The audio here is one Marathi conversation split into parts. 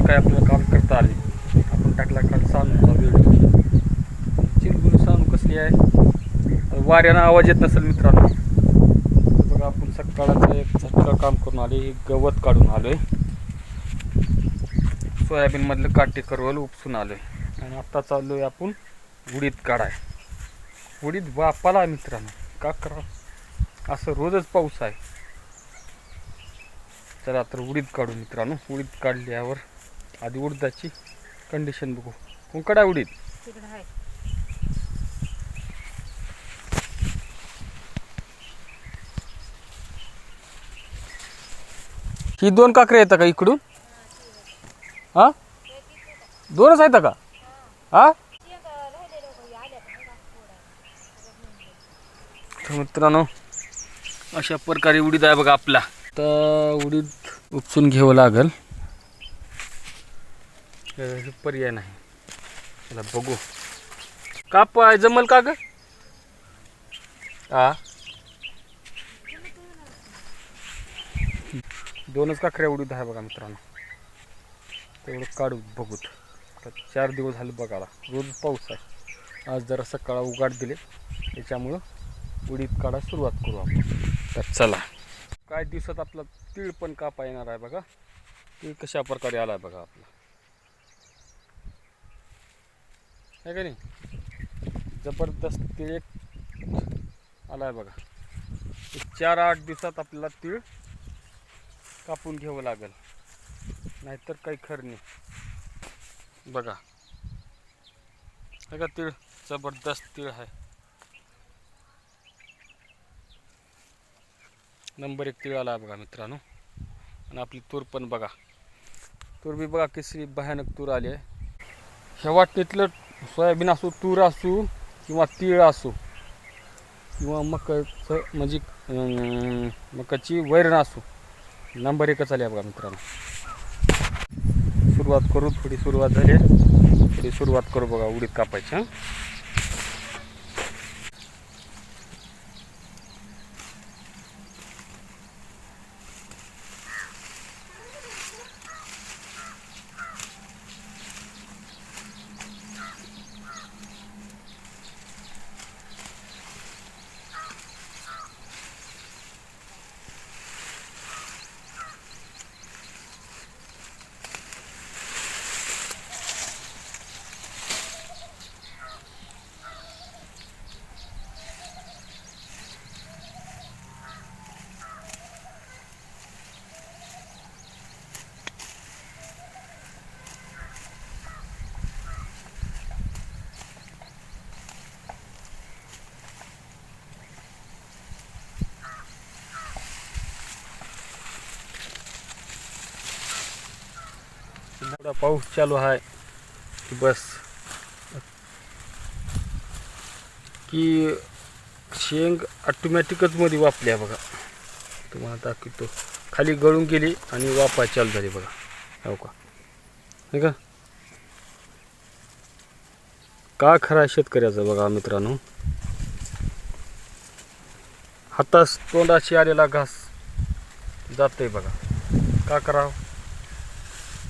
काय आपल्याला काम करता आले. आपण टाकला काल सानूचा व्हिडिओ. चिलगुणी सानू कसली आहे, वाऱ्यानं आवाज येत नसेल मित्रांनो. बघा आपण सकाळचं एक झटका काम करून आले. हे गवत काढून आलोय, सोयाबीन मधलं काटे करवल उपसून आलोय आणि आता चाललोय आपण उडीद काढाय. उडीद बापाला मित्रांनो, का करा असं रोजच पाऊस आहे. चला तर उडीद काढू मित्रांनो. उडीद काढल्यावर आधी उडदाची कंडिशन बघू. कोणकडे आहे उडीद? ही दोन काकरे येतात का इकडून? हा, दोनच आहेत का? हा मित्रांनो, अशा प्रकारे उडीद आहे बघा आपला. तर उडीद उपसून घ्यावं लागल, पर्याय नाही. चला बघू काप जमल का ग? हा, दोनच काकऱ्या उडीद आहे बघा मित्रांनो. तेवढं काढू बघूत. 4 दिवस झाले बघायला, रोज पाऊस आहे. आज जरा सकाळ उघाड दिले, त्याच्यामुळं उडीद काढायला सुरुवात करू आपण. तर चला, काय दिवसात आपला तीळ पण कापा येणार आहे बघा. तीळ कशा प्रकारे आला बघा आपला, आहे का नाही? जबरदस्त तीळ एक आला आहे बघा. 4-8 दिवसात आपल्याला तीळ कापून घ्यावं लागेल, नाहीतर काही खरं नाही. बघा हे का तीळ, जबरदस्त तीळ आहे. नंबर 1 तीळ आला बघा मित्रांनो. आणि आपली तूर पण बघा, तूर बी बघा कशी भयानक तूर आली आहे. ह्या वाटणीतलं सोयाबीन असो, तूर असो किंवा तीळ असो किंवा मकाचं म्हणजे मकाची वैरण असो, नंबर 1च आली आहे बघा मित्रांनो. सुरुवात करू, थोडी सुरुवात झाली आहे, थोडी सुरुवात करू बघा उडीद कापायची. एवढा पाऊस चालू आहे की बस, की शेंग ऑटोमॅटिकच मध्ये वापली आहे बघा. तुम्हाला दाखवतो, खाली गळून गेली आणि वापा चालू झाली बघा. हो का, हे का खरा शेतकऱ्याचा बघा मित्रांनो. हातास तोंडाशी आलेला घास जातोय बघा. का करावं?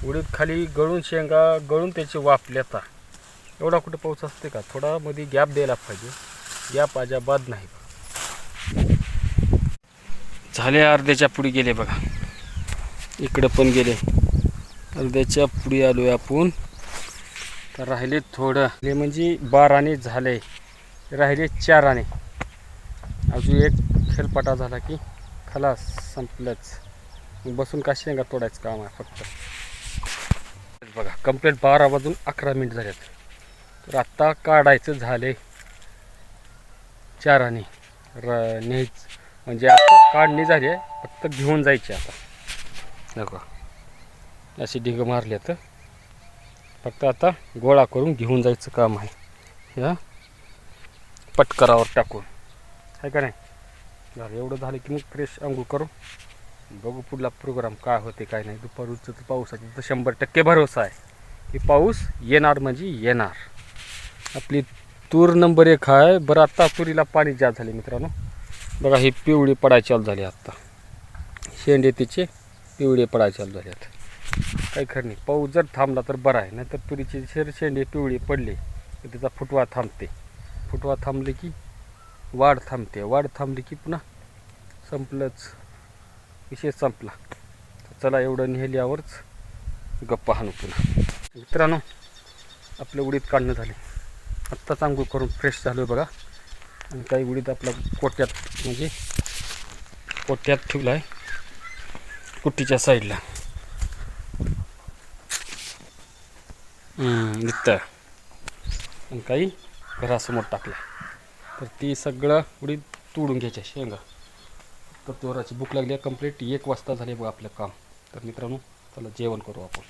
उडीद खाली गळून, शेंगा गळून त्याची वाफ लेता. एवढा कुठं पाऊस असते का? थोडा मध्ये गॅप द्यायला पाहिजे. गॅप अजिबात नाही. झाले अर्ध्याच्या पुढे गेले बघा, इकडं पण गेले. अर्ध्याच्या पुढे आलोय आपण. तर राहिले थोडं, हे म्हणजे 12 आणे झाले, राहिले 4 आणे. अजून एक खेळपाटा झाला की खलास, संपलंच. बसून का शेंगा तोडायचं काम आहे फक्त. बघा कंप्लीट 12 वाजून 11 मिनिट झालेत. तर आत्ता काढायचं झाले 4 आणे. न्यायच म्हणजे आता काढणी झाली आहे, फक्त घेऊन जायची आता. नको अशी ढिग मारली, तर फक्त आता गोळा करून घेऊन जायचं काम आहे. ह्या पटकरावर टाकून, आहे का नाही? झालं एवढं झालं की मग फ्रेश अंघोळ करू, बघू पुढला प्रोग्राम काय होते काय नाही. दुपारचं तर पावसाचा तर 100% भरोसा आहे की पाऊस येणार म्हणजे येणार. आपली तूर नंबर 1 आहे. बरं आता तुरीला पाणी जास्त झाले मित्रांनो. बघा ही पिवळी पडायला चालू झाली. आत्ता शेंडे तिचे पिवळे पडायला चालू झाले आहेत. काही खरं नाही. पाऊस जर थांबला तर बरं आहे, नाहीतर तुरीची शेंडे पिवळी पडली तर त्याचा फुटवा थांबते. फुटवा थांबले की वाढ थांबते. वाढ थांबली की पुन्हा संपलंच, विषय संपला. चला एवढं नेल्यावरच गप्पा हाणू पुन्हा. मित्रांनो, आपले उडीद काढणं झाले. आत्ताच आंघोळ करून फ्रेश झालो आहे बघा. आणि काही उडीद आपला कोट्यात म्हणजे कोट्यात ठेवला आहे कुट्टीच्या साईडला. निघतं आणि काही घरासमोर टाकलं. तर ती सगळं उडीद तोडून घ्यायच्या शेंगा. तर चोराची भूक लागली आहे. कंप्लीट 1 वाजता झाले बघा आपलं काम. तर मित्रांनो, चला जेवण करू आपण.